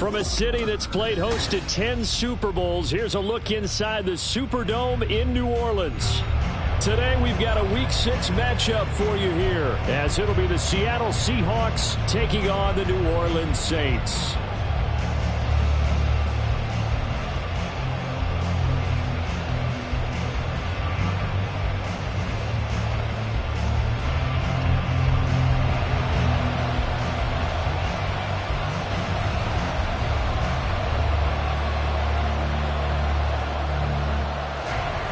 From a city that's played host to 10 Super Bowls, here's a look inside the Superdome in New Orleans. Today we've got a Week 6 matchup for you here, as it'll be the Seattle Seahawks taking on the New Orleans Saints.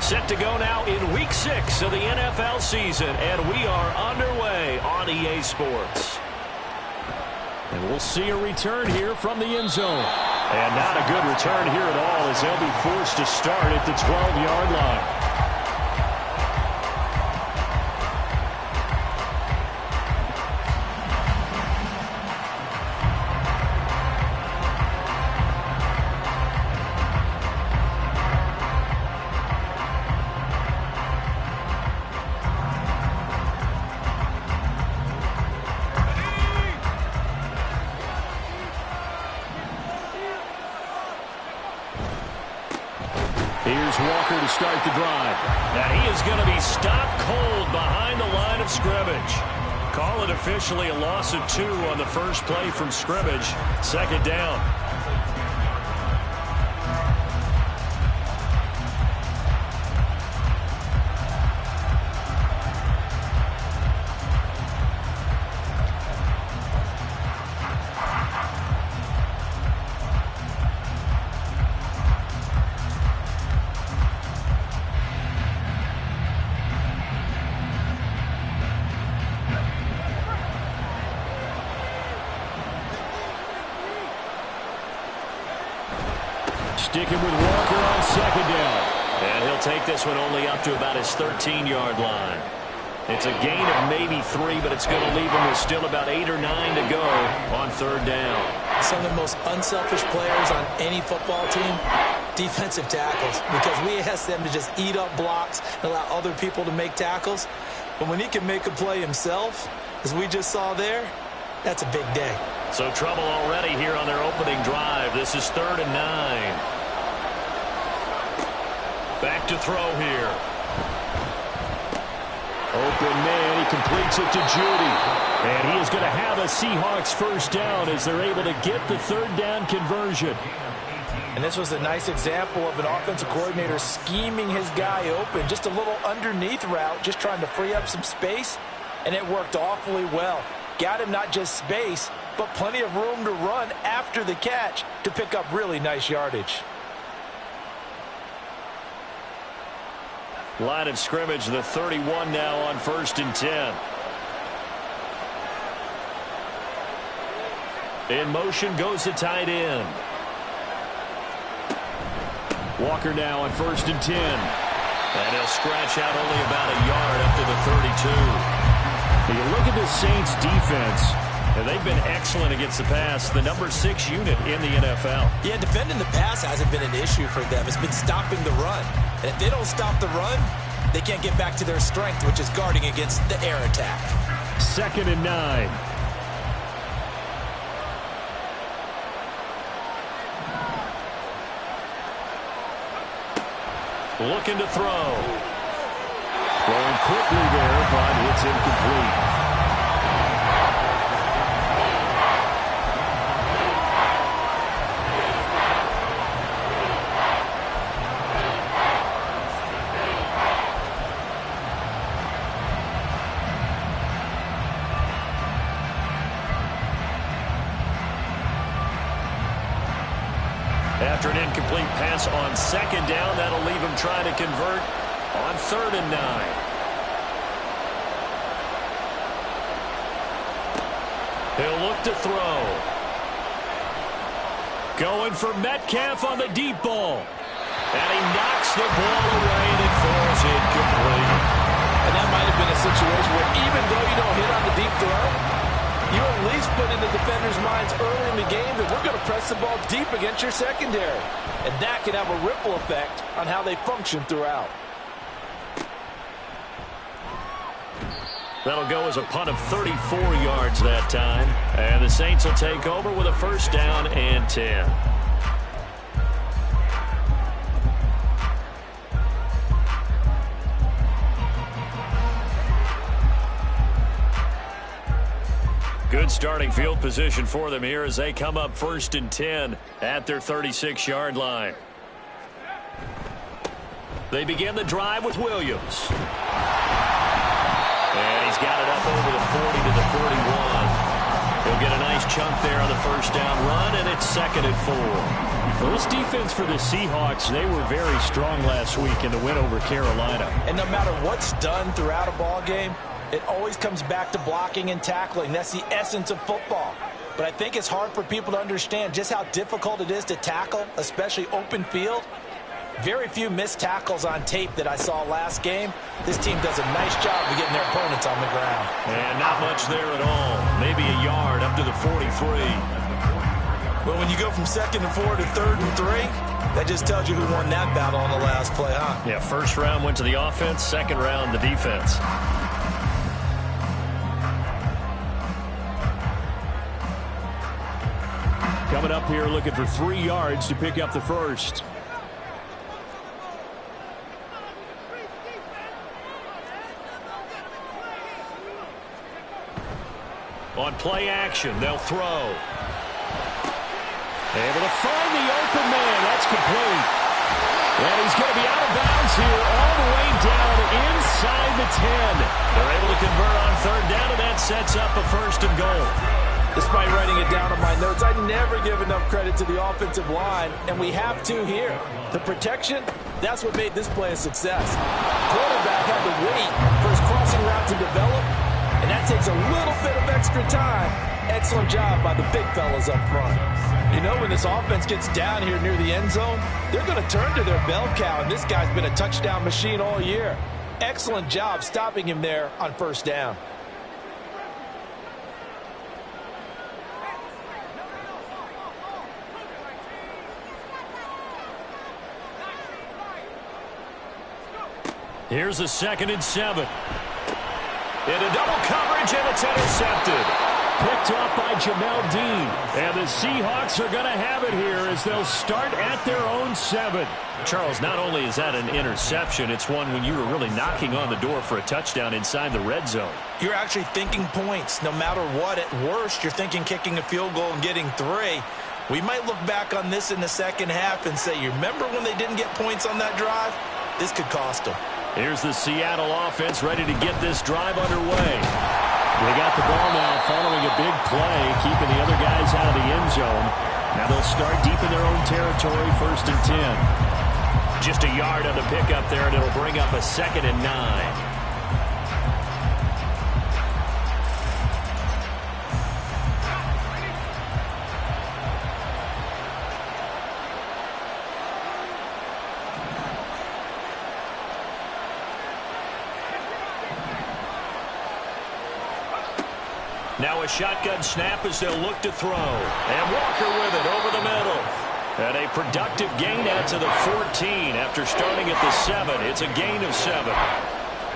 Set to go now in Week 6 of the NFL season, and we are underway on EA Sports. And we'll see a return here from the end zone. And not a good return here at all, as they'll be forced to start at the 12-yard line. Here's Walker to start the drive. And he is going to be stopped cold behind the line of scrimmage. Call it officially a loss of 2 on the first play from scrimmage. Second down. Sticking with Walker on second down. And he'll take this one only up to about his 13-yard line. It's a gain of maybe 3, but it's going to leave him with still about 8 or 9 to go on third down. Some of the most unselfish players on any football team, defensive tackles, because we ask them to just eat up blocks and allow other people to make tackles. But when he can make a play himself, as we just saw there, that's a big day. So trouble already here on their opening drive. This is 3rd and 9. Back to throw here. Open man, he completes it to Judy. And he is going to have a Seahawks first down as they're able to get the third down conversion. And this was a nice example of an offensive coordinator scheming his guy open. Just a little underneath route, just trying to free up some space. And it worked awfully well. Got him not just space, but plenty of room to run after the catch to pick up really nice yardage. Line of scrimmage, the 31 now on 1st and 10. In motion goes the tight end. Walker now on 1st and 10. And he'll scratch out only about a yard up to the 32. You look at the Saints defense, and they've been excellent against the pass, the number 6 unit in the NFL. Yeah, defending the pass hasn't been an issue for them. It's been stopping the run. And if they don't stop the run, they can't get back to their strength, which is guarding against the air attack. 2nd and 9. Looking to throw. Throwing quickly there, but it's incomplete. After an incomplete pass on 2nd down, that'll leave him trying to convert on 3rd and 9. He'll look to throw. Going for Metcalf on the deep ball. And he knocks the ball away and it falls incomplete. And that might have been a situation where even though you don't hit on the deep throw, you at least put in the defenders' minds early in the game that we're going to press the ball deep against your secondary. And that can have a ripple effect on how they function throughout. That'll go as a punt of 34 yards that time. And the Saints will take over with a first down and 10. Good starting field position for them here as they come up first and 10 at their 36-yard line. They begin the drive with Williams. And he's got it up over the 40 to the 41. He'll get a nice chunk there on the first down run, and it's 2nd and 4. Well, this defense for the Seahawks, they were very strong last week in the win over Carolina. And no matter what's done throughout a ball game, it always comes back to blocking and tackling. That's the essence of football. But I think it's hard for people to understand just how difficult it is to tackle, especially open field. Very few missed tackles on tape that I saw last game. This team does a nice job of getting their opponents on the ground. And not much there at all. Maybe a yard up to the 43. Well, when you go from 2nd and 4 to 3rd and 3, that just tells you who won that battle on the last play, huh? Yeah, first round went to the offense, second round the defense. Coming up here looking for 3 yards to pick up the first. On play action, they'll throw. Able to find the open man. That's complete. And he's going to be out of bounds here all the way down inside the 10. They're able to convert on 3rd down, and that sets up a 1st and goal. Despite writing it down on my notes, I never give enough credit to the offensive line, and we have to here. The protection, that's what made this play a success. Quarterback had to wait for his crossing route to develop, and that takes a little bit of extra time. Excellent job by the big fellas up front. You know, when this offense gets down here near the end zone, they're going to turn to their bell cow, and this guy's been a touchdown machine all year. Excellent job stopping him there on 1st down. Here's a 2nd and 7. Into double coverage, and it's intercepted. Picked off by Jamel Dean. And the Seahawks are going to have it here as they'll start at their own 7. Charles, not only is that an interception, it's one when you were really knocking on the door for a touchdown inside the red zone. You're actually thinking points. No matter what, at worst, you're thinking kicking a field goal and getting 3. We might look back on this in the second half and say, you remember when they didn't get points on that drive? This could cost them. Here's the Seattle offense ready to get this drive underway. They got the ball now following a big play, keeping the other guys out of the end zone. Now they'll start deep in their own territory, 1st and 10. Just a yard on the pickup there, and it'll bring up a 2nd and 9. Now a shotgun snap as they'll look to throw. And Walker with it over the middle. And a productive gain out to the 14 after starting at the 7. It's a gain of 7.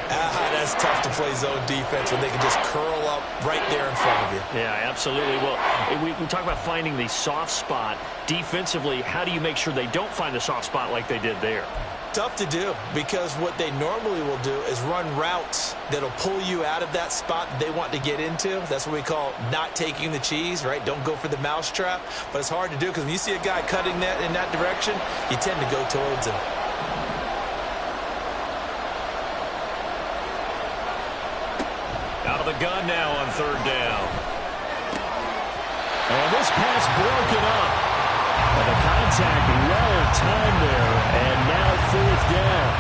That's tough to play zone defense when they can just curl up right there in front of you. Yeah, absolutely. Well, we talk about finding the soft spot. Defensively, how do you make sure they don't find the soft spot like they did there? Tough to do, because what they normally will do is run routes that'll pull you out of that spot they want to get into. That's what we call not taking the cheese, right? Don't go for the mousetrap. But it's hard to do because when you see a guy cutting that in that direction, you tend to go towards him. Out of the gun now on 3rd down. And this pass broken up. And the contact well-timed there, and now 4th down.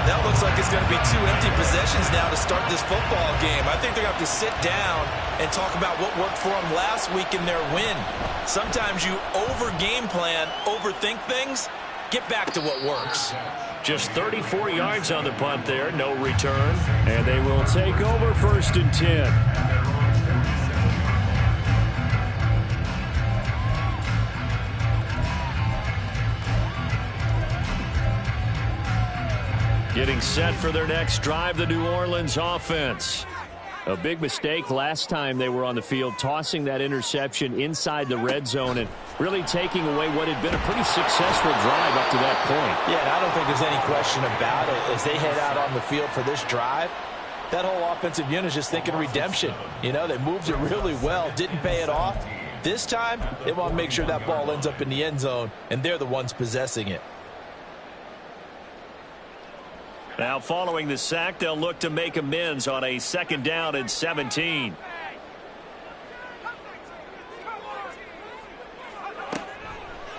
That looks like it's going to be 2 empty possessions now to start this football game. I think they're going to have to sit down and talk about what worked for them last week in their win. Sometimes you over-game plan, overthink things. Get back to what works. Just 34 yards on the punt there, no return. And they will take over 1st and 10. Getting set for their next drive, the New Orleans offense. A big mistake last time they were on the field, tossing that interception inside the red zone and really taking away what had been a pretty successful drive up to that point. Yeah, and I don't think there's any question about it. As they head out on the field for this drive, that whole offensive unit is just thinking redemption. You know, they moved it really well, didn't pay it off. This time, they want to make sure that ball ends up in the end zone, and they're the ones possessing it. Now, following the sack, they'll look to make amends on a 2nd down and 17.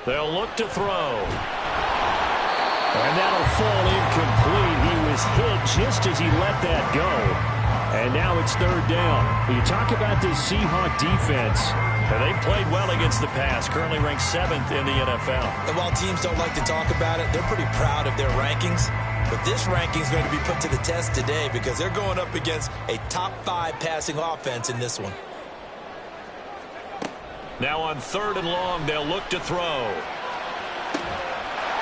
They'll look to throw. And that'll fall incomplete. He was hit just as he let that go. And now it's 3rd down. You talk about this Seahawk defense. And they've played well against the pass, currently ranked 7th in the NFL. And while teams don't like to talk about it, they're pretty proud of their rankings. But this ranking is going to be put to the test today because they're going up against a top 5 passing offense in this one. Now on 3rd and long, they'll look to throw.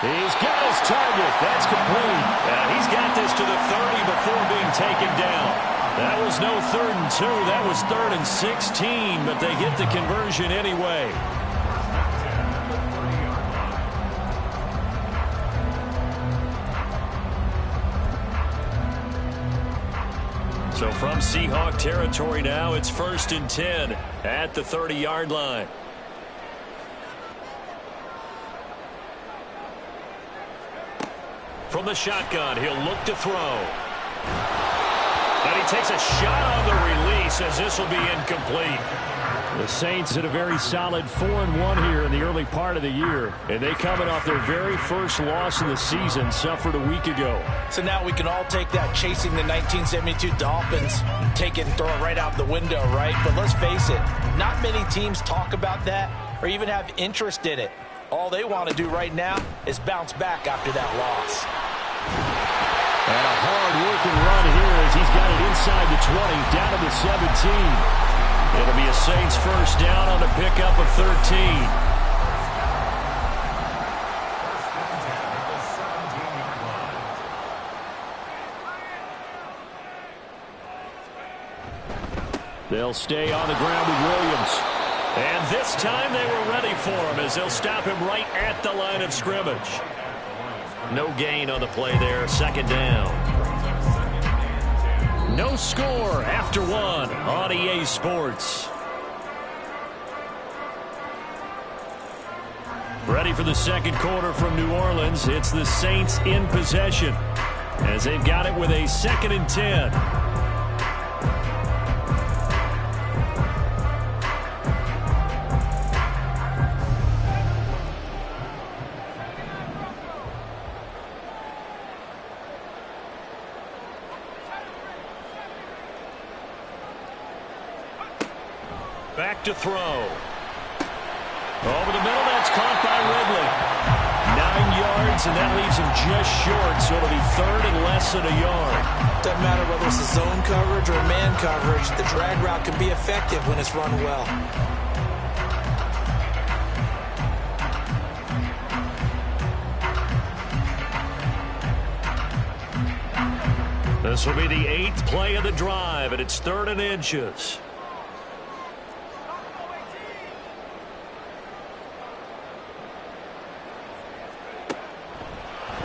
He's got his target. That's complete. And he's got this to the 30 before being taken down. That was no 3rd and 2. That was 3rd and 16, but they get the conversion anyway. So from Seahawk territory now, it's 1st and 10 at the 30-yard line. From the shotgun, he'll look to throw. And he takes a shot on the release as this will be incomplete. The Saints had a very solid 4-1 here in the early part of the year. And they coming off their very first loss of the season, suffered a week ago. So now we can all take that chasing the 1972 Dolphins and take it and throw it right out the window, right? But let's face it, not many teams talk about that or even have interest in it. All they want to do right now is bounce back after that loss. And a hard-working run here as he's got it inside the 20, down to the 17. It'll be a Saints 1st down on the pickup of 13. They'll stay on the ground with Williams. And this time they were ready for him as they'll stop him right at the line of scrimmage. No gain on the play there, 2nd down. No score after 1 on EA Sports. Ready for the 2nd quarter from New Orleans. It's the Saints in possession as they've got it with a 2nd and 10. Back to throw. Over the middle, that's caught by Ridley. 9 yards, and that leaves him just short, so it'll be 3rd and less than a yard. Doesn't matter whether it's a zone coverage or man coverage, the drag route can be effective when it's run well. This will be the 8th play of the drive, and it's 3rd and inches.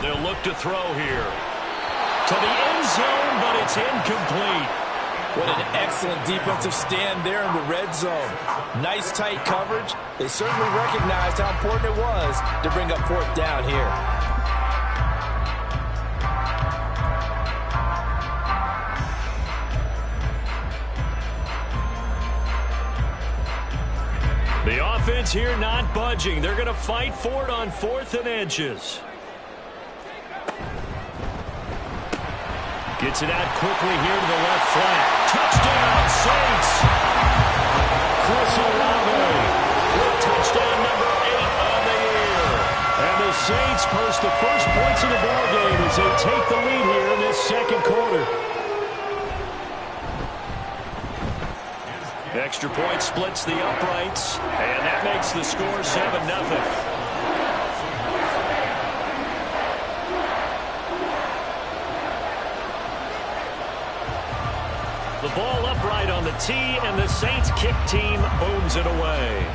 They'll look to throw here. To the end zone, but it's incomplete. What an excellent defensive stand there in the red zone. Nice tight coverage. They certainly recognized how important it was to bring up 4th down here. The offense here not budging. They're going to fight for it on 4th and inches. Gets it out quickly here to the left flat. Touchdown, Saints! Chris Olave with touchdown number 8 on the year. And the Saints post the first points of the ballgame as they take the lead here in this 2nd quarter. Extra point splits the uprights, and that makes the score 7-0. The ball upright on the tee, and the Saints kick team booms it away.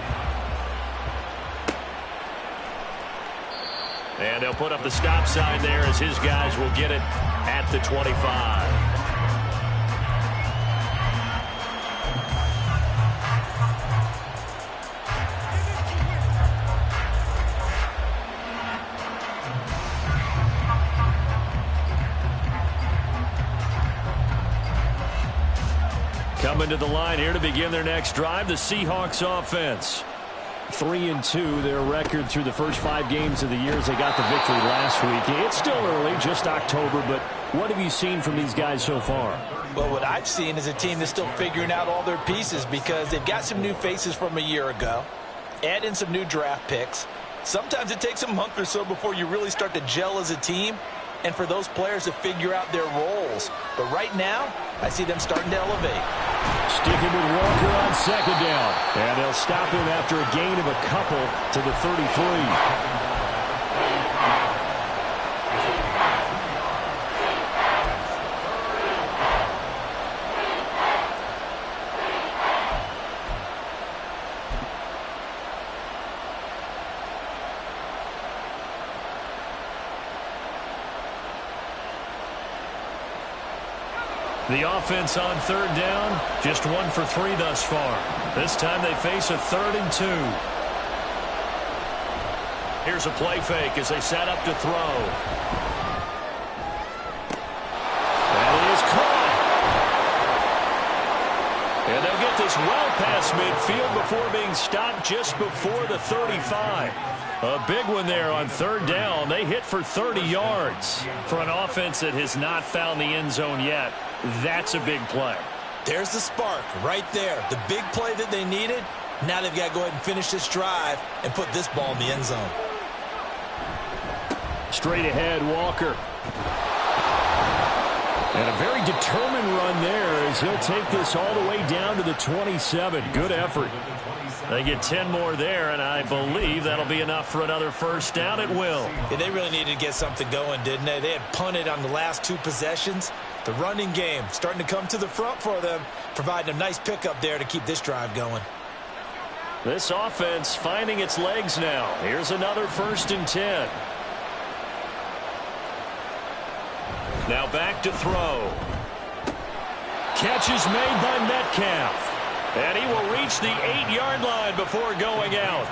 And they'll put up the stop sign there as his guys will get it at the 25. Coming to the line here to begin their next drive, the Seahawks offense. 3-2, their record through the first 5 games of the year as they got the victory last week. It's still early, just October, but what have you seen from these guys so far? Well, what I've seen is a team that's still figuring out all their pieces because they've got some new faces from a year ago, add in some new draft picks. Sometimes it takes a month or so before you really start to gel as a team and for those players to figure out their roles. But right now, I see them starting to elevate. Sticking with Walker on second down. And they'll stop him after a gain of a couple to the 33. The offense on third down, just 1 for 3 thus far. This time they face a 3rd and 2. Here's a play fake as they set up to throw. That is caught. And they'll get this well past midfield before being stopped just before the 35. A big one there on third down. They hit for 30 yards. For an offense that has not found the end zone yet, that's a big play. There's the spark right there. The big play that they needed. Now they've got to go ahead and finish this drive and put this ball in the end zone. Straight ahead, Walker. And a very determined run there as he'll take this all the way down to the 27. Good effort. They get 10 more there, and I believe that'll be enough for another first down. It will. Yeah, they really needed to get something going, didn't they? They had punted on the last 2 possessions. The running game starting to come to the front for them, providing a nice pickup there to keep this drive going. This offense finding its legs now. Here's another 1st and 10. Now back to throw. Catch is made by Metcalf. And he will reach the 8-yard line before going out.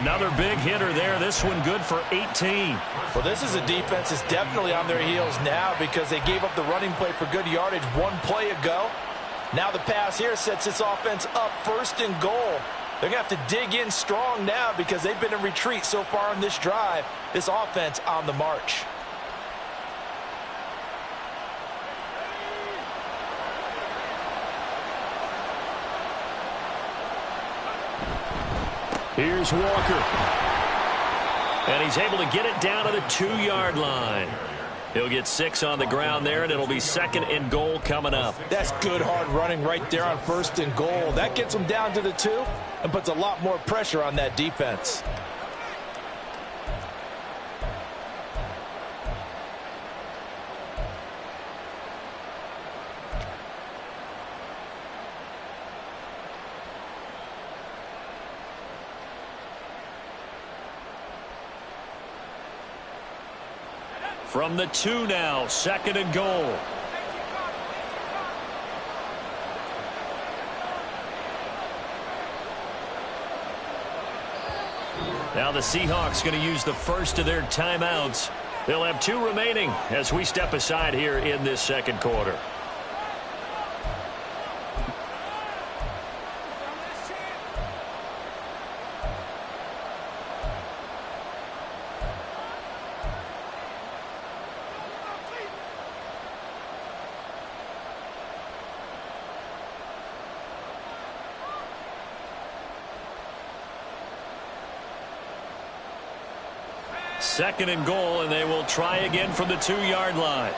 Another big hitter there. This one good for 18. Well, this is a defense that's definitely on their heels now because they gave up the running play for good yardage 1 play ago. Now the pass here sets this offense up 1st and goal. They're going to have to dig in strong now because they've been in retreat so far in this drive. This offense on the march. Here's Walker. And he's able to get it down to the 2-yard line. He'll get 6 on the ground there, and it'll be 2nd and goal coming up. That's good hard running right there on 1st and goal. That gets them down to the 2 and puts a lot more pressure on that defense. From the 2 now, 2nd and goal. Now the Seahawks going to use the first of their timeouts. They'll have 2 remaining as we step aside here in this 2nd quarter. Second and goal, and they will try again from the 2-yard line.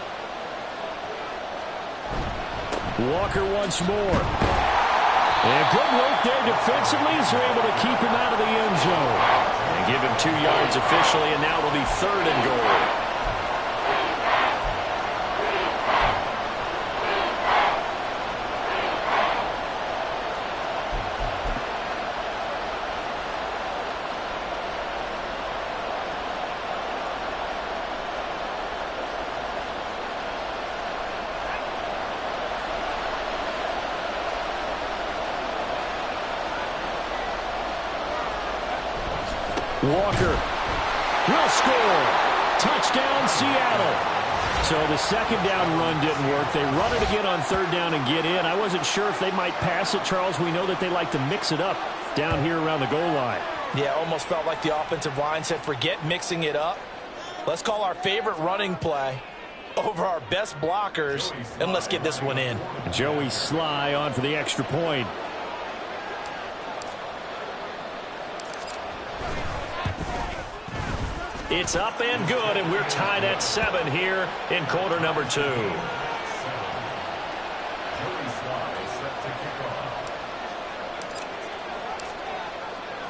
Walker once more. And good work there defensively as they're able to keep him out of the end zone. And give him 2 yards officially, and now it'll be 3rd and goal. Walker will score. Touchdown, Seattle. So the second down run didn't work. They run it again on third down and get in. I wasn't sure if they might pass it, Charles. We know that they like to mix it up down here around the goal line. Yeah, almost felt like the offensive line said, forget mixing it up. Let's call our favorite running play over our best blockers, and let's get this one in. Joey Sly on for the extra point. It's up and good, and we're tied at 7 here in quarter number 2.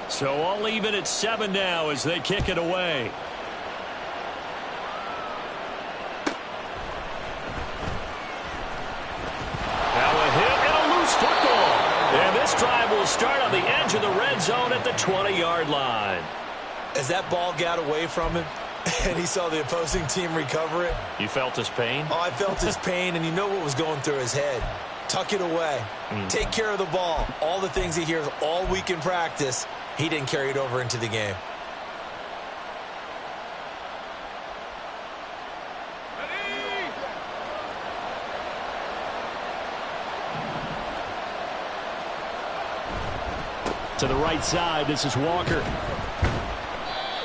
So all even at 7 now as they kick it away. Now a hit and a loose football. And this drive will start on the edge of the red zone at the 20-yard line. As that ball got away from him and he saw the opposing team recover it. You felt his pain? Oh, I felt his pain, and you know what was going through his head. Tuck it away. Take care of the ball. All the things he hears all week in practice, he didn't carry it over into the game. To the right side, this is Walker.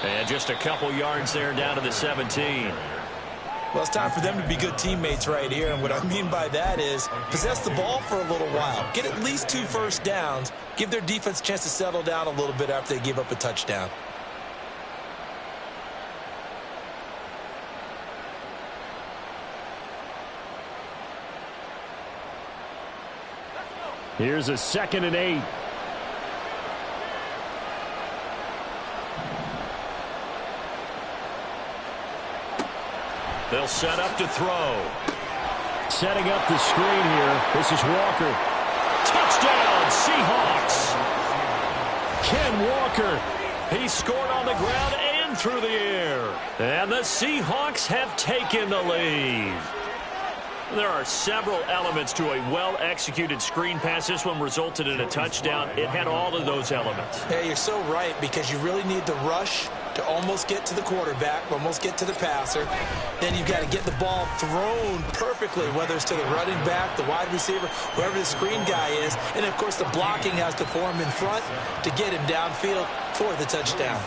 And just a couple yards there down to the 17. Well, it's time for them to be good teammates right here. And what I mean by that is possess the ball for a little while. Get at least 2 first downs. Give their defense a chance to settle down a little bit after they give up a touchdown. Here's a 2nd and 8. They'll set up to throw. Setting up the screen here. This is Walker. Touchdown, Seahawks. Ken Walker. He scored on the ground and through the air. And the Seahawks have taken the lead. There are several elements to a well-executed screen pass. This one resulted in a touchdown. It had all of those elements. Hey, you're so right, because you really need the rush to almost get to the quarterback, almost get to the passer. Then you've got to get the ball thrown perfectly, whether it's to the running back, the wide receiver, wherever the screen guy is. And, of course, the blocking has to form in front to get him downfield for the touchdown.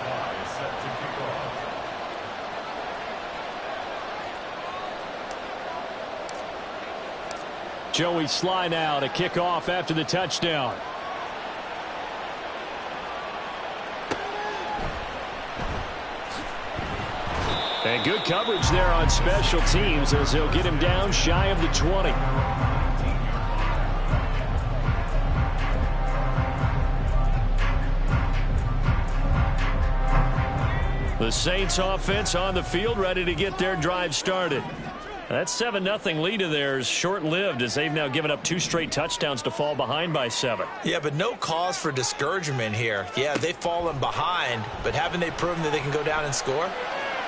Joey Sly now to kick off after the touchdown. And good coverage there on special teams as they'll get him down shy of the 20. The Saints offense on the field ready to get their drive started. That 7-0 lead of theirs short-lived as they've now given up 2 straight touchdowns to fall behind by 7. Yeah, but no cause for discouragement here. Yeah, they've fallen behind, but haven't they proven that they can go down and score?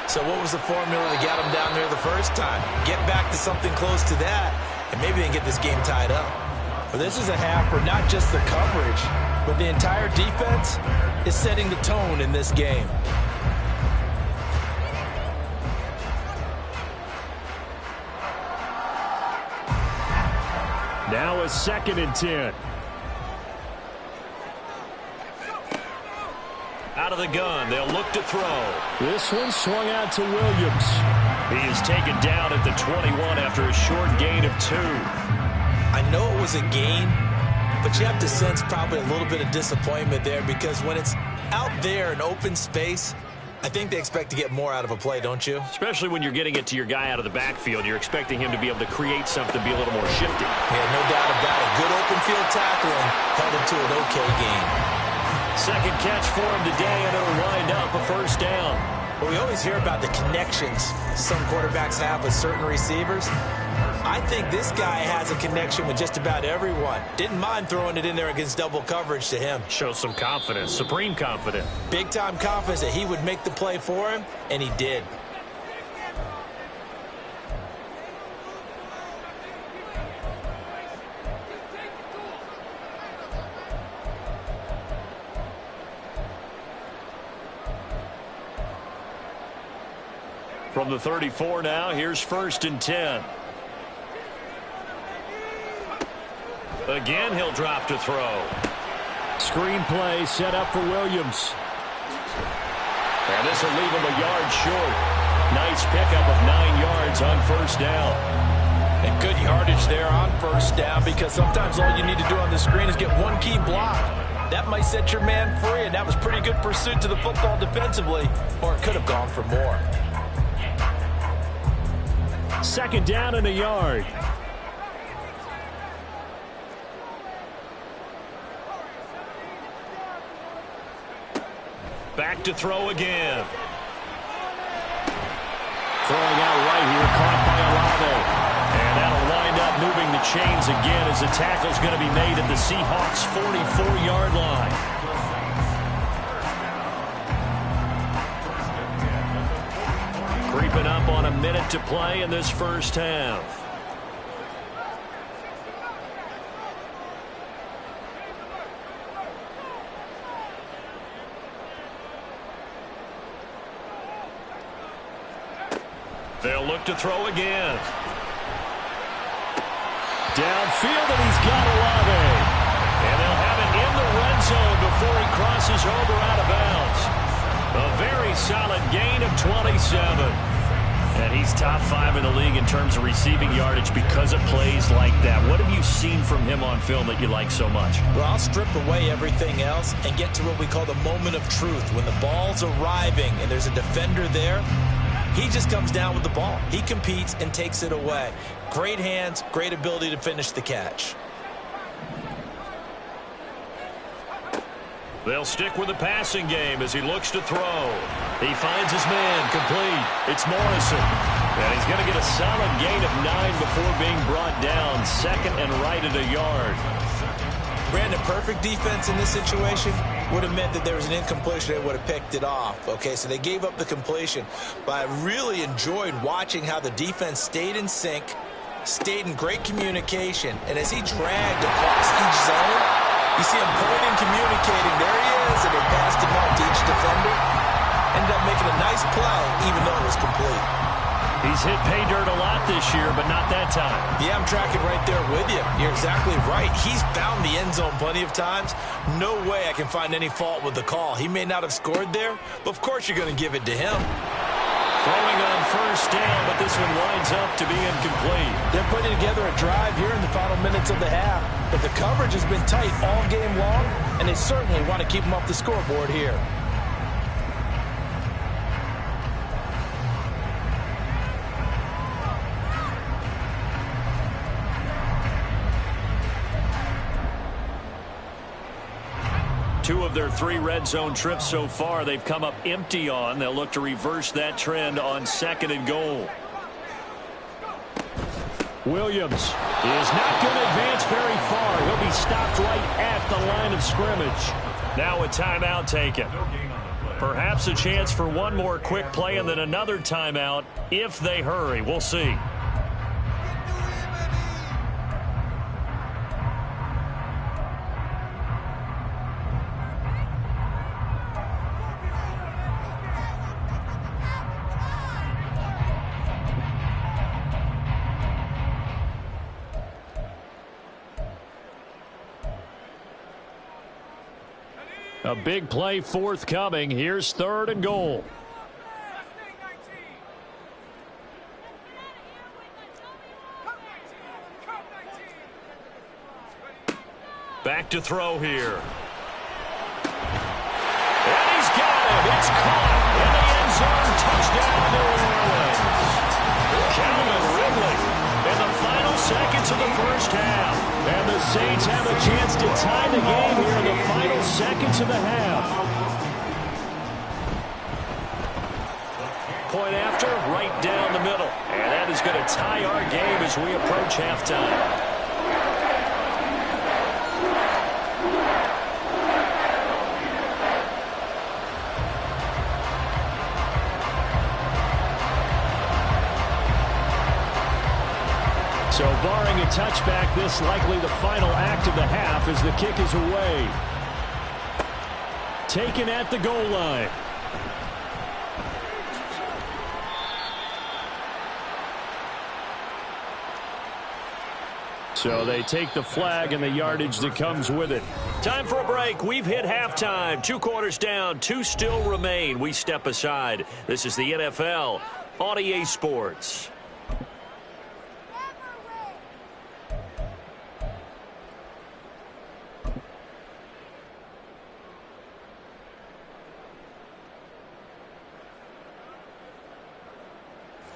So what was the formula that got them down there the first time? Get back to something close to that, and maybe they can get this game tied up. But this is a half where not just the coverage, but the entire defense is setting the tone in this game. Now a 2nd and 10. Out of the gun, they'll look to throw. This one swung out to Williams. He is taken down at the 21 after a short gain of 2. I know it was a gain, but you have to sense probably a little bit of disappointment there, because when it's out there in open space, I think they expect to get more out of a play, don't you? Especially when you're getting it to your guy out of the backfield. You're expecting him to be able to create something, be a little more shifty. Yeah, no doubt about it. Good open field tackling held him to an okay game. Second catch for him today, and it'll wind up a first down. Well, we always hear about the connections some quarterbacks have with certain receivers. I think this guy has a connection with just about everyone. Didn't mind throwing it in there against double coverage to him. Shows some confidence, supreme confidence. Big-time confidence that he would make the play for him, and he did. From the 34 now, here's 1st and 10. Again, he'll drop to throw. Screen play set up for Williams. And this will leave him a yard short. Nice pickup of 9 yards on 1st down. And good yardage there on 1st down, because sometimes all you need to do on the screen is get one key block. That might set your man free, and that was pretty good pursuit to the football defensively, or it could have gone for more. 2nd down and a yard. Back to throw again. Throwing out right here, caught by Olave. And that'll wind up moving the chains again as the tackle's going to be made at the Seahawks' 44-yard line. Creeping up on a minute to play in this 1st half. They'll look to throw again. Downfield, and he's got Olave. And they'll have it in the red zone before he crosses over out of bounds. A very solid gain of 27. And he's top 5 in the league in terms of receiving yardage because of plays like that. What have you seen from him on film that you like so much? Well, I'll strip away everything else and get to what we call the moment of truth. When the ball's arriving and there's a defender there, he just comes down with the ball. He competes and takes it away. Great hands, great ability to finish the catch. They'll stick with the passing game as he looks to throw. He finds his man complete. It's Morrison. And he's going to get a solid gain of 9 before being brought down. 2nd and right at a yard. Brandon, perfect defense in this situation would have meant that there was an incompletion. They would have picked it off. Okay, so they gave up the completion. But I really enjoyed watching how the defense stayed in sync, stayed in great communication. And as he dragged across each zone, you see him pointing, communicating. There he is, and he passed him out to each defender. Ended up making a nice play, even though it was complete. He's hit pay dirt a lot this year, but not that time. Yeah, I'm tracking right there with you. You're exactly right. He's found the end zone plenty of times. No way I can find any fault with the call. He may not have scored there, but of course you're going to give it to him. Throwing on 1st down, but this one winds up to be incomplete. They're putting together a drive here in the final minutes of the half, but the coverage has been tight all game long, and they certainly want to keep them off the scoreboard here. Two of their 3 red zone trips so far, they've come up empty on. They'll look to reverse that trend on 2nd and goal. Williams is not going to advance very far. He'll be stopped right at the line of scrimmage. Now a timeout taken. Perhaps a chance for one more quick play and then another timeout if they hurry. We'll see. A big play forthcoming. Here's 3rd and goal. Back to throw here. And he's got it. It's caught in the end zone. Touchdown, New Orleans. Calvin Ridley in the final seconds of the 1st half. And the Saints have a chance to tie the game here in the final seconds of the half. Point after, right down the middle. And that is going to tie our game as we approach halftime. So barring a touchback, this likely the final act of the half as the kick is away. Taken at the goal line. So they take the flag and the yardage that comes with it. Time for a break. We've hit halftime. 2 quarters down. 2 still remain. We step aside. This is the NFL on EA Sports.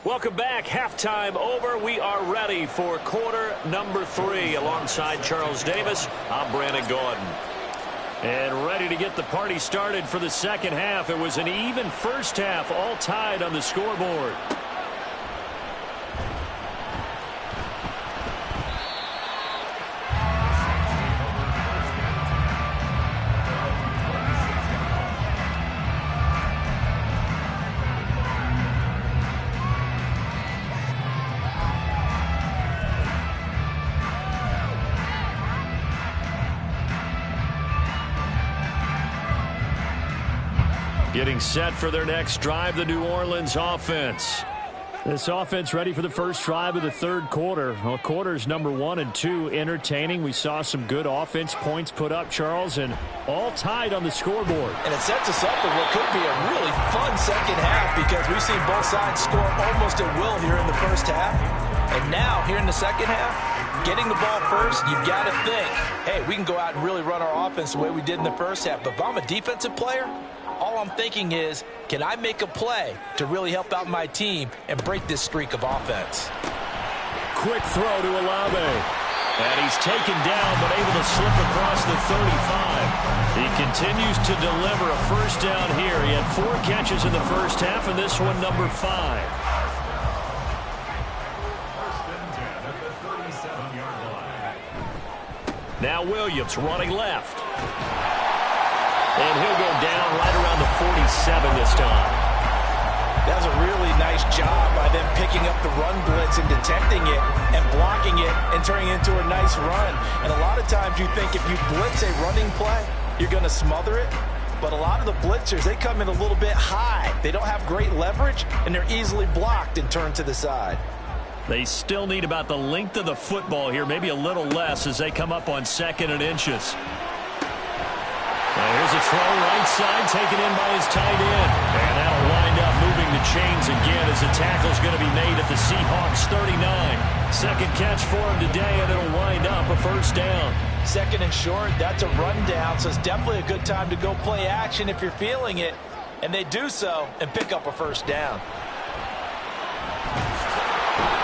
Welcome back. Halftime over. We are ready for quarter number 3. Alongside Charles Davis, I'm Brandon Gaudin. And ready to get the party started for the second half. It was an even first half, all tied on the scoreboard. Getting set for their next drive, the New Orleans offense. This offense ready for the first drive of the third quarter. Well, quarters number 1 and 2 entertaining. We saw some good offense points put up, Charles, and all tied on the scoreboard. And it sets us up for what could be a really fun second half because we've seen both sides score almost at will here in the first half. And now, here in the second half, getting the ball first, you've got to think, hey, we can go out and really run our offense the way we did in the first half. But if I'm a defensive player, all I'm thinking is, can I make a play to really help out my team and break this streak of offense? Quick throw to Olave. And he's taken down but able to slip across the 35. He continues to deliver a first down here. He had 4 catches in the first half, and this one number 5. Now Williams running left. And he'll go down right around the 47 this time. That was a really nice job by them picking up the run blitz and detecting it and blocking it and turning it into a nice run. And a lot of times you think if you blitz a running play, you're going to smother it. But a lot of the blitzers, they come in a little bit high. They don't have great leverage, and they're easily blocked and turned to the side. They still need about the length of the football here, maybe a little less as they come up on 2nd and inches. Here's a throw right side taken in by his tight end. And that'll wind up moving the chains again as the tackle's going to be made at the Seahawks 39. Second catch for him today, and it'll wind up a first down. 2nd and short, that's a rundown, so it's definitely a good time to go play action if you're feeling it. And they do so and pick up a first down.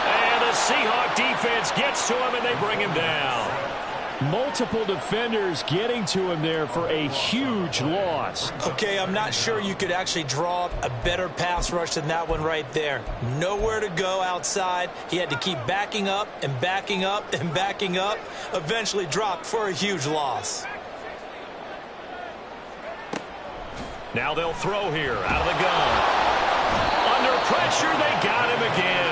And the Seahawk defense gets to him, and they bring him down. Multiple defenders getting to him there for a huge loss. Okay, I'm not sure you could actually draw up a better pass rush than that one right there. Nowhere to go outside. He had to keep backing up and backing up and backing up. Eventually dropped for a huge loss. Now they'll throw here out of the gun. Under pressure, they got him again.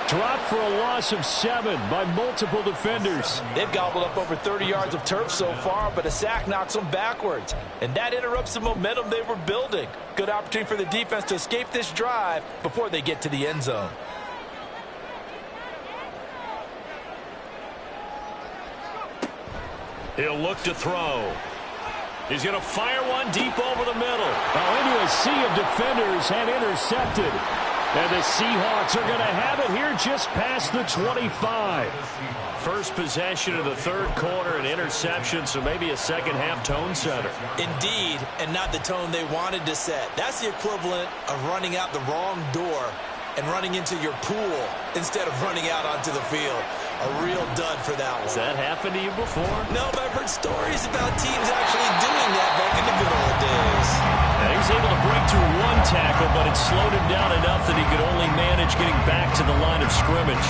Dropped for a loss of 7 by multiple defenders. They've gobbled up over 30 yards of turf so far, but a sack knocks them backwards. And that interrupts the momentum they were building. Good opportunity for the defense to escape this drive before they get to the end zone. He'll look to throw. He's going to fire one deep over the middle. Into a sea of defenders and intercepted. And the Seahawks are going to have it here just past the 25. First possession of the third quarter, an interception, so maybe a second-half tone setter. Indeed, and not the tone they wanted to set. That's the equivalent of running out the wrong door and running into your pool instead of running out onto the field. A real dud for that one. Has that happened to you before? No, but I've heard stories about teams actually doing that back in the good old days. Now, he was able to break through one tackle, but it slowed him down enough that he could only manage getting back to the line of scrimmage.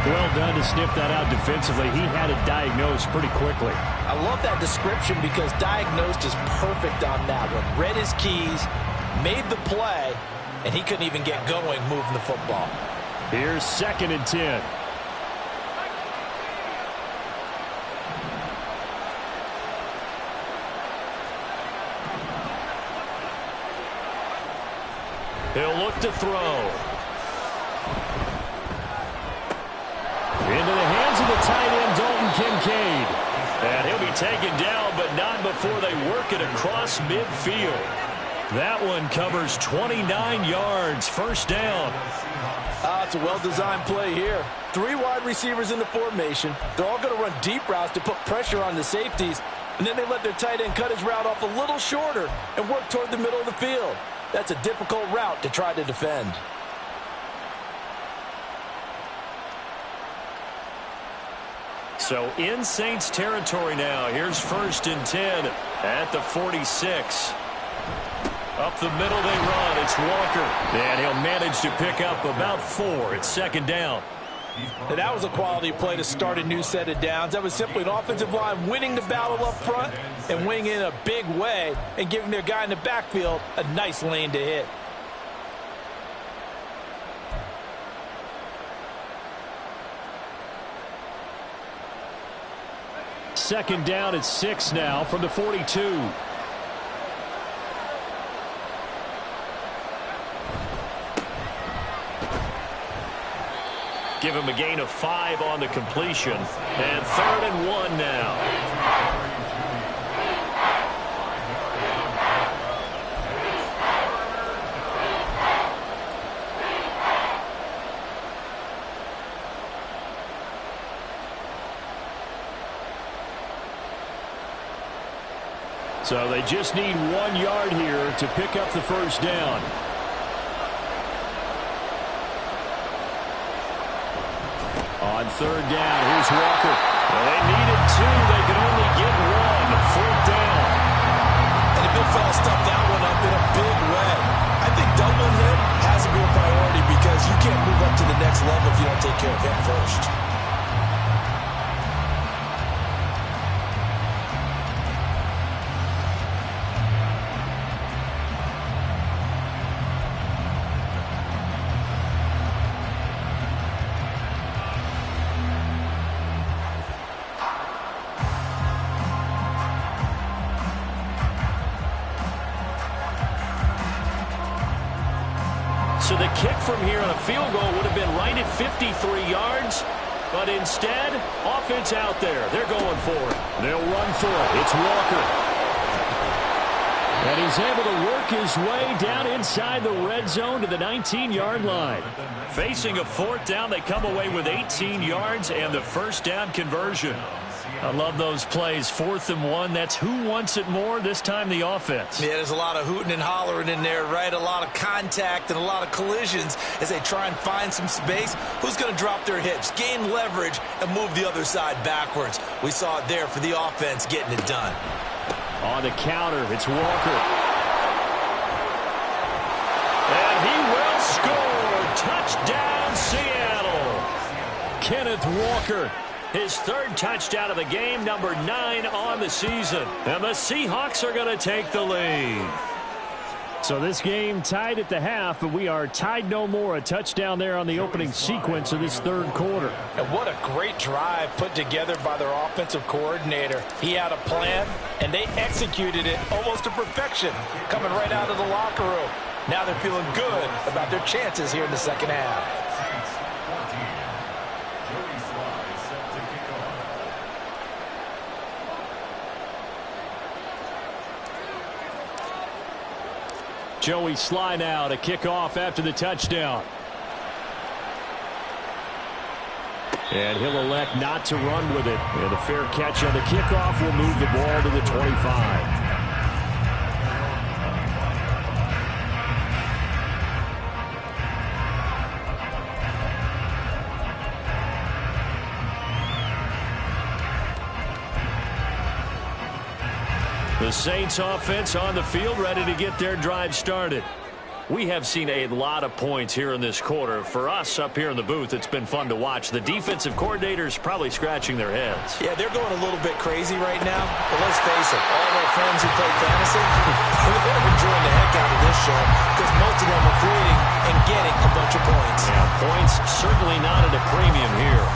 Well done to sniff that out defensively. He had it diagnosed pretty quickly. I love that description because diagnosed is perfect on that one. Read his keys, made the play, and he couldn't even get going moving the football. Here's 2nd and 10. He'll look to throw. Into the hands of the tight end Dalton Kincaid. And he'll be taken down, but not before they work it across midfield. That one covers 29 yards. First down. It's a well-designed play here. 3 wide receivers in the formation. They're all going to run deep routes to put pressure on the safeties. And then they let their tight end cut his route off a little shorter and work toward the middle of the field. That's a difficult route to try to defend. So in Saints territory now. Here's 1st and 10 at the 46. Up the middle they run. It's Walker. And he'll manage to pick up about 4. It's 2nd down. And that was a quality play to start a new set of downs. That was simply an offensive line winning the battle up front and winning in a big way and giving their guy in the backfield a nice lane to hit. Second down at 6 now from the 42. Give him a gain of 5 on the completion. And 3rd and 1 now. So they just need 1 yard here to pick up the first down. On 3rd down, here's Walker. Well, they needed 2. They could only get 1. 4th down. And the big fella stuffed that one up in a big way. I think doubling him has to be a priority because you can't move up to the next level if you don't take care of him first. So the kick from here on a field goal would have been right at 53 yards. But instead, offense out there. They're going for it. They'll run for it. It's Walker. And he's able to work his way down inside the red zone to the 19-yard line. Facing a 4th down, they come away with 18 yards and the first down conversion. I love those plays. 4th and 1. That's who wants it more, this time the offense. Yeah, there's a lot of hooting and hollering in there, right? A lot of contact and a lot of collisions as they try and find some space. Who's going to drop their hips, gain leverage, and move the other side backwards? We saw it there for the offense getting it done. On the counter, it's Walker. And he will score. Touchdown, Seattle. Kenneth Walker. His 3rd touchdown of the game, number 9 on the season. And the Seahawks are going to take the lead. So this game tied at the half, but we are tied no more. A touchdown there on the opening sequence of this 3rd quarter. And what a great drive put together by their offensive coordinator. He had a plan, and they executed it almost to perfection, coming right out of the locker room. Now they're feeling good about their chances here in the second half. Joey Sly now to kick off after the touchdown. And he'll elect not to run with it. And a fair catch on the kickoff will move the ball to the 25. The Saints offense on the field, ready to get their drive started. We have seen a lot of points here in this quarter. For us up here in the booth, it's been fun to watch. The defensive coordinators probably scratching their heads. Yeah, they're going a little bit crazy right now. But let's face it, all of our friends who play fantasy, they're enjoying the heck out of this show because most of them are creating and getting a bunch of points. Yeah, points certainly not at a premium here.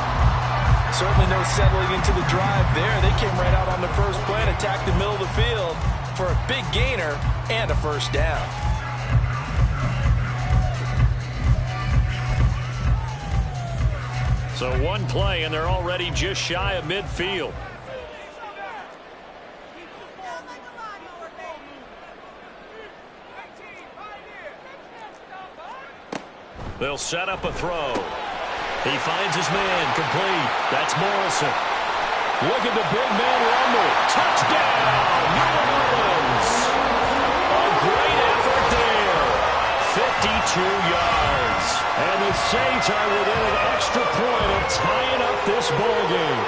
Certainly no settling into the drive there. They came right out on the first play and attacked the middle of the field for a big gainer and a first down. So one play, and they're already just shy of midfield. They'll set up a throw. He finds his man, complete. That's Morrison. Look at the big man rumble. Touchdown, New Orleans. A great effort there. 52 yards. And the Saints are within an extra point of tying up this ball game.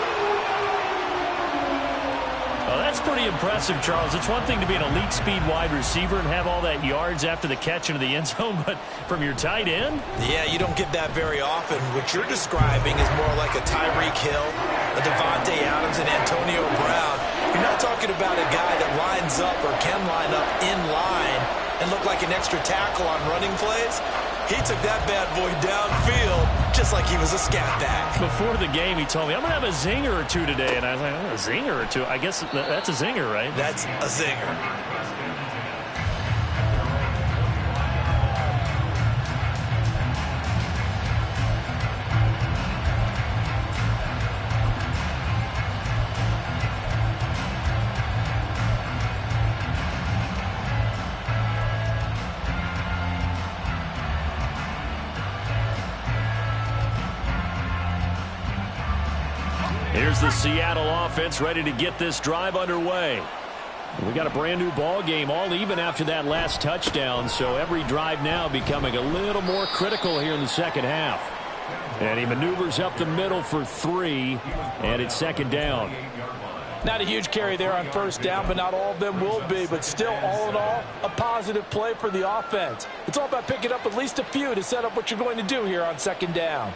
Well, that's pretty impressive, Charles. It's one thing to be an elite speed wide receiver and have all that yards after the catch into the end zone, but from your tight end? Yeah, you don't get that very often. What you're describing is more like a Tyreek Hill, a Devontae Adams, and Antonio Brown. You're not talking about a guy that lines up or can line up in line and look like an extra tackle on running plays. He took that bad boy downfield just like he was a scat back. Before the game, he told me, I'm going to have a zinger or two today. And I was like, oh, a zinger or two? I guess that's a zinger, right? That's a zinger. Here's the Seattle offense ready to get this drive underway. We got a brand new ball game, all even after that last touchdown, so every drive now becoming a little more critical here in the second half. And he maneuvers up the middle for 3, and it's second down. Not a huge carry there on first down, but not all of them will be. But still, all in all, a positive play for the offense. It's all about picking up at least a few to set up what you're going to do here on second down.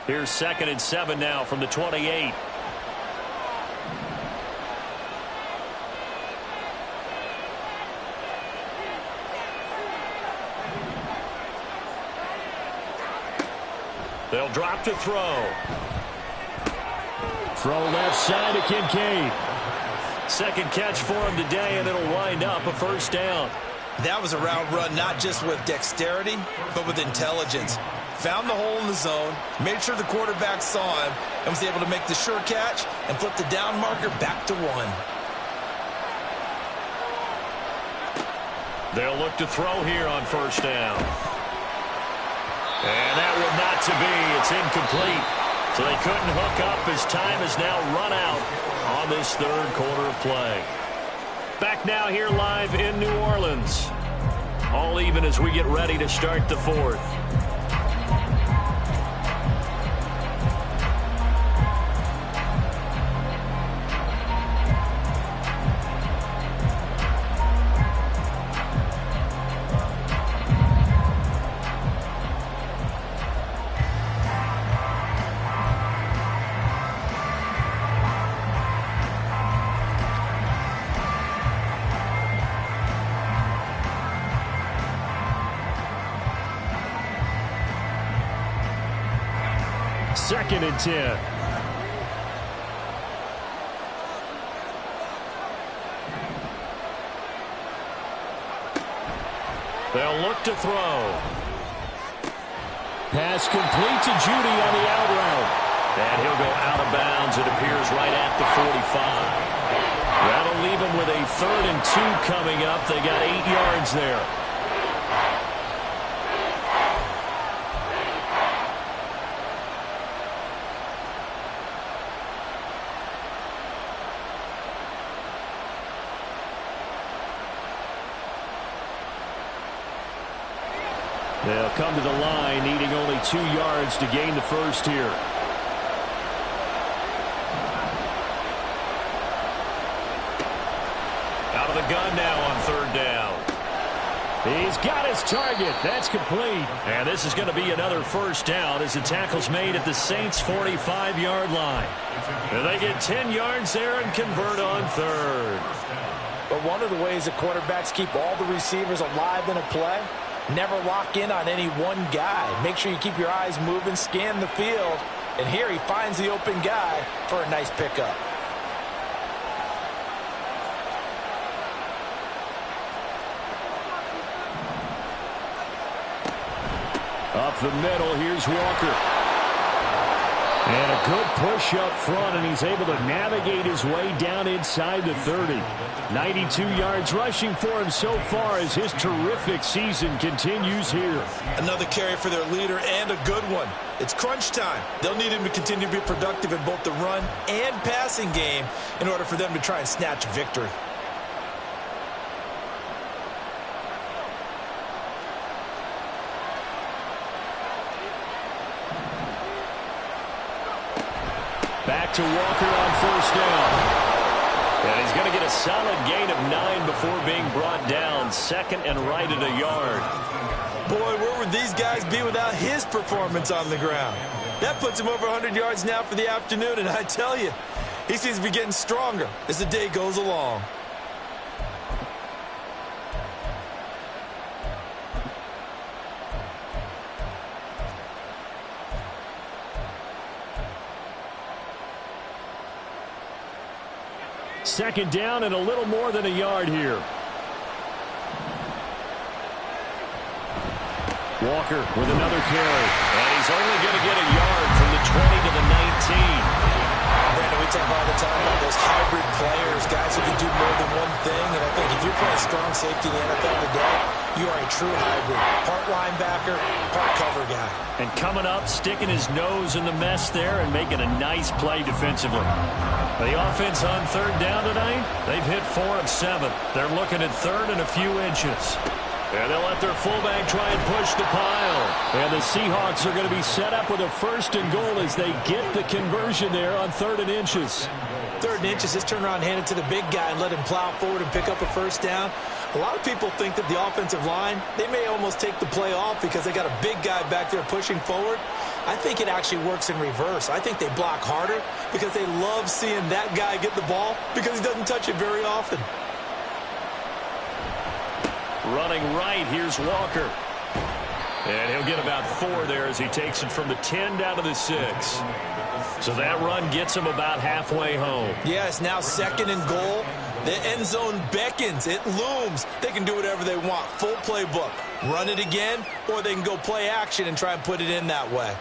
Here's 2nd and 7 now from the 28. They'll drop to throw. Throw left side to Kincaid. Second catch for him today, and it'll wind up a first down. That was a route run not just with dexterity, but with intelligence. Found the hole in the zone, made sure the quarterback saw him, and was able to make the sure catch and flip the down marker back to 1. They'll look to throw here on first down. And that one not to be. It's incomplete. So they couldn't hook up as time has now run out on this third quarter of play. Back now here live in New Orleans. All even as we get ready to start the fourth. Second and 10. They'll look to throw. Pass complete to Judy on the out route. And he'll go out of bounds, it appears, right at the 45. That'll leave him with a 3rd and 2 coming up. They got 8 yards there. They'll come to the line, needing only 2 yards to gain the first here. Out of the gun now on 3rd down. He's got his target. That's complete. And this is going to be another first down as the tackle's made at the Saints' 45-yard line. And they get 10 yards there and convert on 3rd. But one of the ways that quarterbacks keep all the receivers alive in a play, never lock in on any one guy. Make sure you keep your eyes moving, scan the field. And here he finds the open guy for a nice pickup. Up the middle, here's Walker. And a good push up front, and he's able to navigate his way down inside the 30. 92 yards rushing for him so far as his terrific season continues here. Another carry for their leader and a good one. It's crunch time. They'll need him to continue to be productive in both the run and passing game in order for them to try and snatch victory. Back to Walker on first down. And he's going to get a solid gain of 9 before being brought down. Second and right at a yard. Boy, where would these guys be without his performance on the ground? That puts him over 100 yards now for the afternoon, and I tell you, he seems to be getting stronger as the day goes along. Second down and a little more than a yard here. Walker with another carry. And he's only going to get a yard from the 20 to the 19. Brandon, we talk all the time about those hybrid players, guys who can do more than one thing. And I think if you're playing strong safety in the NFL today, you are a true hybrid. Part linebacker, part cover guy. And coming up, sticking his nose in the mess there and making a nice play defensively. The offense on third down tonight, they've hit 4 of 7. They're looking at third and a few inches. And they'll let their fullback try and push the pile. And the Seahawks are going to be set up with a first and goal as they get the conversion there on 3rd and inches. 3rd and inches, just turn around and hand it to the big guy and let him plow forward and pick up a first down. A lot of people think that the offensive line, they may almost take the play off because they got a big guy back there pushing forward. I think it actually works in reverse. I think they block harder because they love seeing that guy get the ball because he doesn't touch it very often. Running right, here's Walker. And he'll get about 4 there as he takes it from the 10 down to the 6. So that run gets him about halfway home. Yes, now 2nd and goal. The end zone beckons. It looms. They can do whatever they want. Full playbook. Run it again, or they can go play action and try and put it in that way.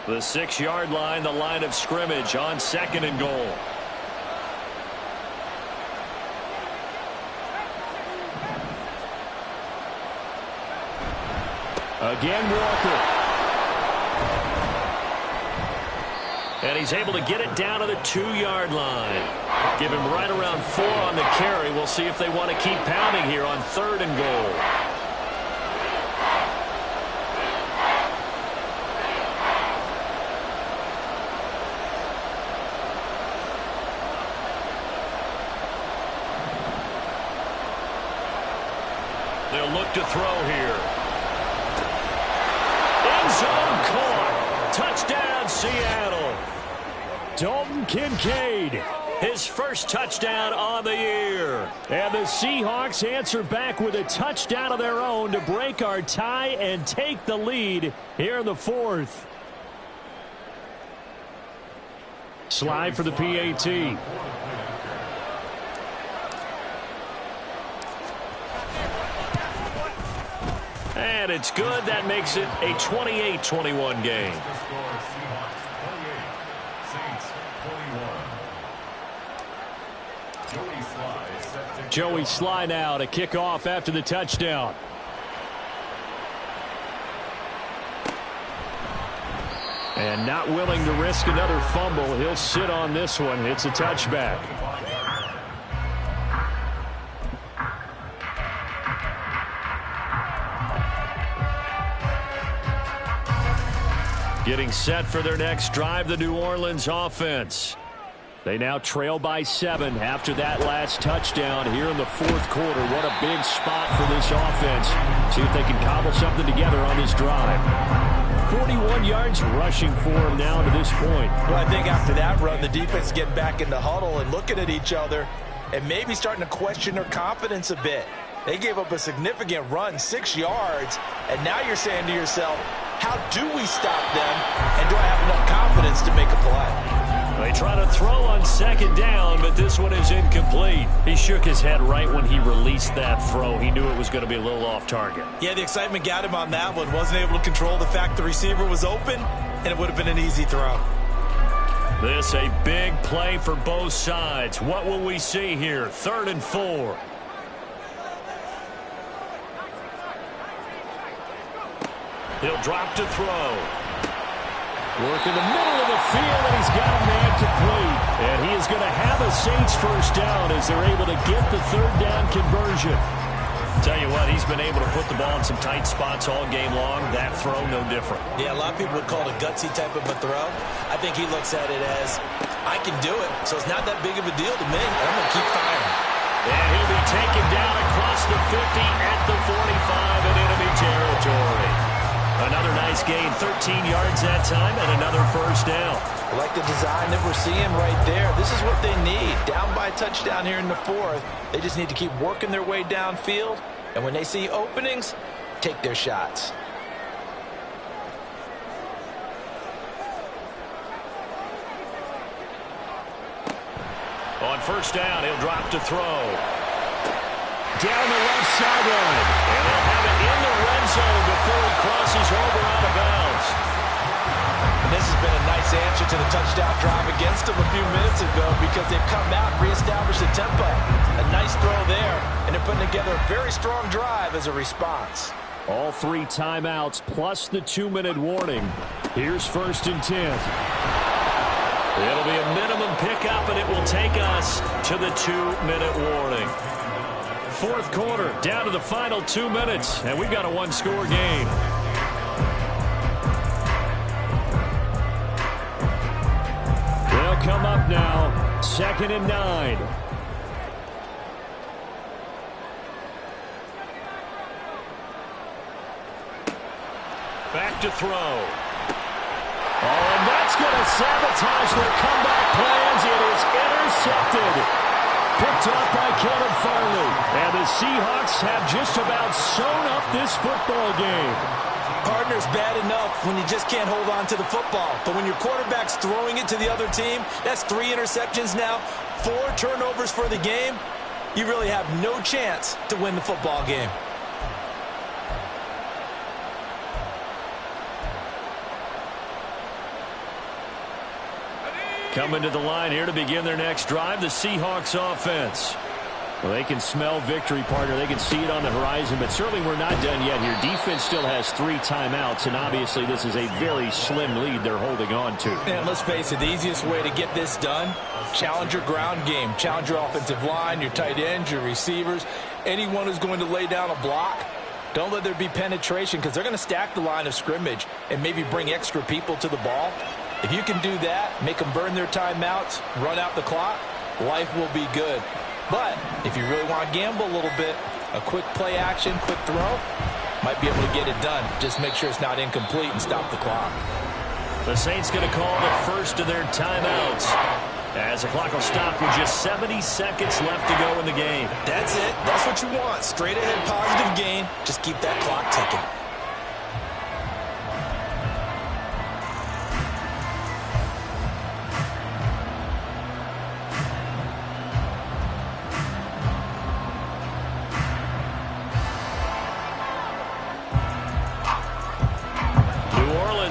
The 6-yard line, the line of scrimmage on 2nd and goal. Again, Walker. And he's able to get it down to the 2-yard line. Give him right around 4 on the carry. We'll see if they want to keep pounding here on 3rd and goal. They'll look to throw here. End zone caught. Touchdown, Seattle. Dalton Kincaid, his first touchdown on the year. And the Seahawks answer back with a touchdown of their own to break our tie and take the lead here in the 4th. Slide for the PAT. And it's good. That makes it a 28-21 game. Joey Sly now to kick off after the touchdown. And not willing to risk another fumble. He'll sit on this one. It's a touchback. Getting set for their next drive, the New Orleans offense. They now trail by 7 after that last touchdown here in the 4th quarter. What a big spot for this offense. See if they can cobble something together on this drive. 41 yards rushing for them now to this point. Well, I think after that run, the defense is getting back in the huddle and looking at each other and maybe starting to question their confidence a bit. They gave up a significant run, 6 yards, and now you're saying to yourself, how do we stop them, and do I have enough confidence to make a play? They try to throw on second down, but this one is incomplete. He shook his head right when he released that throw. He knew it was going to be a little off target. Yeah, the excitement got him on that one. Wasn't able to control the fact the receiver was open, and it would have been an easy throw. This a big play for both sides. What will we see here? 3rd and 4. He'll drop to throw. Work in the middle of the field, and he's got a man complete. And he is going to have a Saints first down as they're able to get the 3rd down conversion. Tell you what, he's been able to put the ball in some tight spots all game long. That throw, no different. Yeah, a lot of people would call it a gutsy type of a throw. I think he looks at it as, I can do it, so it's not that big of a deal to me. I'm going to keep firing. And he'll be taken down across the 50 at the 45 in enemy territory. Another nice gain, 13 yards that time, and another first down. I like the design that we're seeing right there. This is what they need. Down by a touchdown here in the 4th. They just need to keep working their way downfield. And when they see openings, take their shots. On first down, he'll drop to throw. Down the left sideline. And they'll have it in the red zone before he crosses over out of bounds. And this has been a nice answer to the touchdown drive against them a few minutes ago because they've come out and reestablished the tempo. A nice throw there, and they're putting together a very strong drive as a response. All 3 timeouts plus the 2-minute warning. Here's 1st and 10. It'll be a minimum pickup, and it will take us to the 2-minute warning. 4th quarter, down to the final 2 minutes, and we've got a 1-score game. They'll come up now, 2nd and 9. Back to throw. Oh, and that's going to sabotage their comeback plans. It is intercepted. Picked up by Caleb Farley. And the Seahawks have just about sewn up this football game. Partner's bad enough when you just can't hold on to the football. But when your quarterback's throwing it to the other team, that's 3 interceptions now, 4 turnovers for the game. You really have no chance to win the football game. Coming to the line here to begin their next drive, the Seahawks offense. Well, they can smell victory, partner. They can see it on the horizon, but certainly we're not done yet here. Defense still has 3 timeouts, and obviously this is a very slim lead they're holding on to. And let's face it, the easiest way to get this done, challenge your ground game. Challenge your offensive line, your tight ends, your receivers, anyone who's going to lay down a block. Don't let there be penetration because they're going to stack the line of scrimmage and maybe bring extra people to the ball. If you can do that, make them burn their timeouts, run out the clock, life will be good. But if you really want to gamble a little bit, a quick play action, quick throw, might be able to get it done. Just make sure it's not incomplete and stop the clock. The Saints going to call the first of their timeouts as the clock will stop with just 70 seconds left to go in the game. That's it. That's what you want. Straight ahead positive gain. Just keep that clock ticking.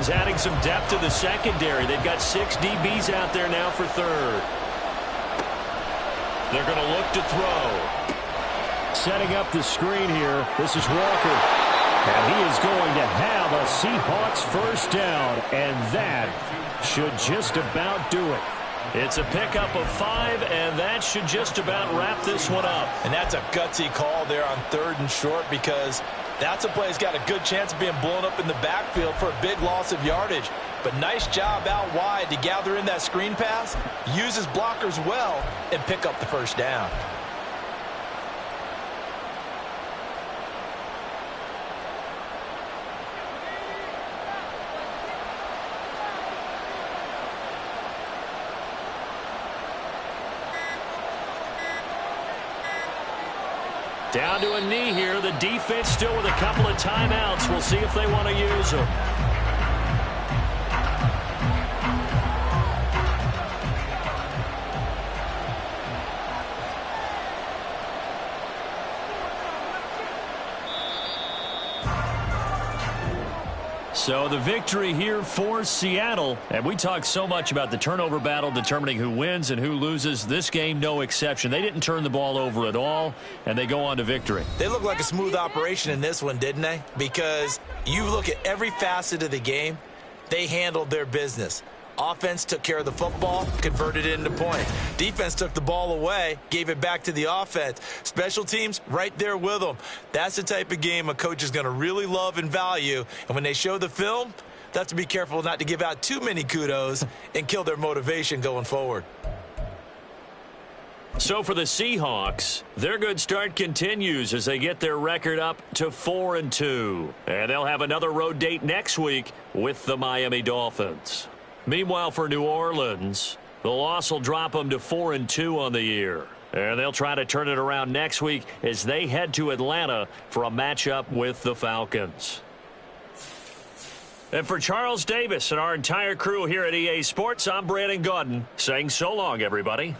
Adding some depth to the secondary. They've got 6 DBs out there now for 3rd. They're going to look to throw. Setting up the screen here. This is Walker. And he is going to have a Seahawks first down. And that should just about do it. It's a pickup of 5, and that should just about wrap this one up. And that's a gutsy call there on 3rd and short because that's a play that's got a good chance of being blown up in the backfield for a big loss of yardage. But nice job out wide to gather in that screen pass, use his blockers well, and pick up the first down. Down to a knee here. The defense still with a couple of timeouts. We'll see if they want to use them. So the victory here for Seattle. And we talk so much about the turnover battle determining who wins and who loses. This game, no exception. They didn't turn the ball over at all, and they go on to victory. They look like a smooth operation in this one, didn't they? Because you look at every facet of the game, they handled their business. Offense took care of the football, converted it into points. Defense took the ball away, gave it back to the offense. Special teams, right there with them. That's the type of game a coach is going to really love and value. And when they show the film, they have to be careful not to give out too many kudos and kill their motivation going forward. So for the Seahawks, their good start continues as they get their record up to 4-2. And they'll have another road date next week with the Miami Dolphins. Meanwhile, for New Orleans, the loss will drop them to 4-2 on the year. And they'll try to turn it around next week as they head to Atlanta for a matchup with the Falcons. And for Charles Davis and our entire crew here at EA Sports, I'm Brandon Gaudin saying so long, everybody.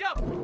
Jump!